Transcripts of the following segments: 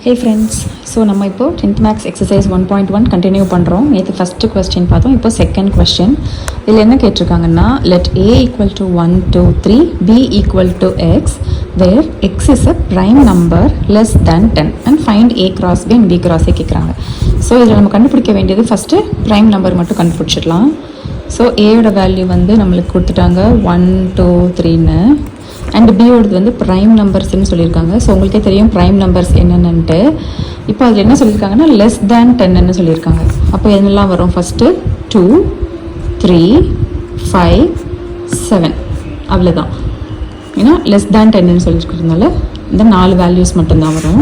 Hey friends, so நம்ம இப்போ 10th maths exercise 1.1 continue பண்ணுறோம். நேற்று ஃபஸ்ட்டு கொஸ்டின் பார்த்தோம், இப்போ செகண்ட் கொஸ்டின். இதில் என்ன கேட்டிருக்காங்கன்னா, let a equal to 1, 2, 3, b equal to x, where x is a prime number less than 10 and find a cross b and b cross a கேட்குறாங்க. So இதில் நம்ம கண்டுபிடிக்க வேண்டியது ஃபஸ்ட்டு ப்ரைம் நம்பர் மட்டும் கண்டுபிடிச்சிடலாம். So ஏயோட value வந்து நம்மளுக்கு கொடுத்துட்டாங்க 1, 2, 3ன்னு. அண்ட் பியோடது வந்து ப்ரைம் நம்பர்ஸ்ன்னு சொல்லியிருக்காங்க. ஸோ உங்களுக்கே தெரியும் ப்ரைம் நம்பர்ஸ் என்னென்னட்டு. இப்போ அதில் என்ன சொல்லியிருக்காங்கன்னா லெஸ் தேன் 10ன்னு சொல்லியிருக்காங்க. அப்போ என்னெல்லாம் வரும்? ஃபஸ்ட்டு 2, 3, 5, 7 அவ்வளோதான். ஏன்னா லெஸ் தேன் 10ன்னு சொல்லியிருக்கிறதுனால இந்த 4 வேல்யூஸ் மட்டும்தான் வரும்.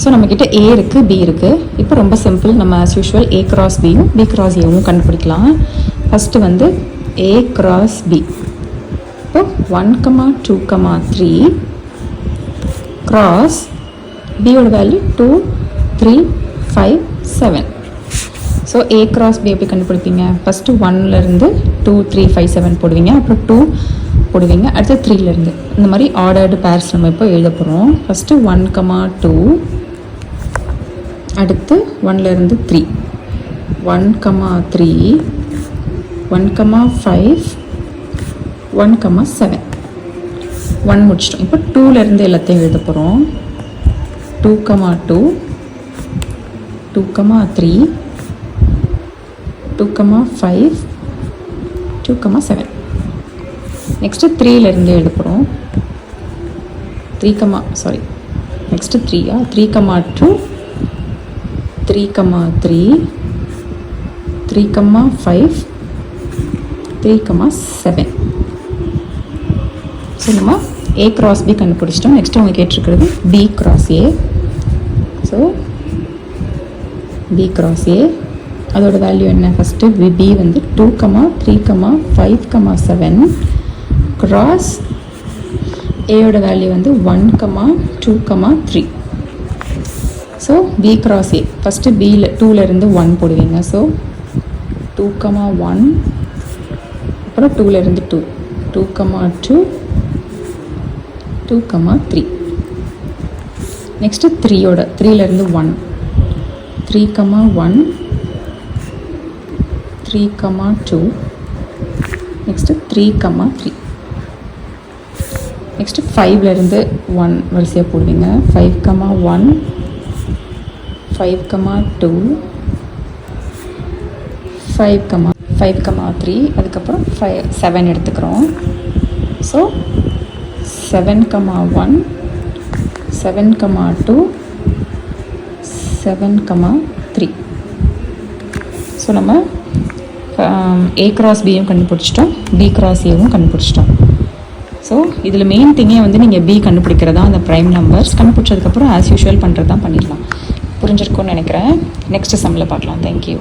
ஸோ நம்மக்கிட்ட ஏ இருக்குது, பி இருக்குது. இப்போ ரொம்ப சிம்பிள், நம்ம ஆஸ் யூஷுவல் ஏ கிராஸ் பியும் பி கிராஸ் ஏவும் கண்டுபிடிக்கலாம். ஃபஸ்ட்டு வந்து ஏ கிராஸ் பி. இப்போ 1, 2, 3 கிராஸ் பியோட value 2, 3, 5, 7. So A cross B எப்படி கண்டுபிடிப்பீங்க? ஃபஸ்ட்டு 1லேருந்து 2, 3, 5, 7 போடுவீங்க, அப்புறம் 2 போடுவீங்க, அடுத்து 3லேருந்து இந்த மாதிரி ஆர்டர்டு பேர்ஸ் நம்ம இப்போ எழுத போகிறோம். ஃபஸ்ட்டு 1, 2, அடுத்து 1லேருந்து 3, 1, 3, 1, 5, 1, 7, 1 முடிச்சிட்டோம். இப்போ 2லேருந்து எல்லாத்தையும் எழுத போகிறோம். 2, 2, 2, 3, 2, 5, 2, 7. நெக்ஸ்ட்டு 3லேருந்து எழுத போகிறோம். 3, 2, 3, 3, 5, 3, 7. ஸோ நம்ம ஏ கிராஸ் பி கண்டுபிடிச்சிட்டோம். நெக்ஸ்ட்டு அவங்க கேட்டிருக்கிறது B cross A. So B cross A அதோட வேல்யூ என்ன? ஃபஸ்ட்டு பி வந்து 2, 3, 5, 7 கிராஸ் ஏயோட வேல்யூ வந்து 1, 2, 3. So B cross A first பியில் 2லேருந்து 1 போடுவீங்க. ஸோ 2, 1, அப்புறம் 2லேருந்து 2, 2, 2, 2, 3. நெக்ஸ்ட்டு 3லேருந்து 1, 3, 1, 3, 2, நெக்ஸ்ட்டு 3, 3. நெக்ஸ்ட்டு 5லேருந்து 1 வரிசையாக போடுவீங்க. 5, 1, 5, 2, 5, 3, அதுக்கப்புறம் 7 எடுத்துக்கிறோம். ஸோ 7, 1, 7, 2, 7, 3. ஸோ நம்ம ஏ கிராஸ் பியும் கண்டுபிடிச்சிட்டோம், பி கிராஸ் ஏவும் கண்டுபிடிச்சிட்டோம். ஸோ இதில் மெயின் திங்கே வந்து நீங்கள் பி கண்டுபிடிக்கிறதா அந்த ப்ரைம் நம்பர்ஸ். கண்டுபிடிச்சதுக்கப்புறம் ஆஸ் யூஷுவல் பண்ணுறது தான் பண்ணிடலாம். புரிஞ்சிருக்கும்னு நினைக்கிறேன். நெக்ஸ்ட் சம்மில் பார்க்கலாம். தேங்க்யூ.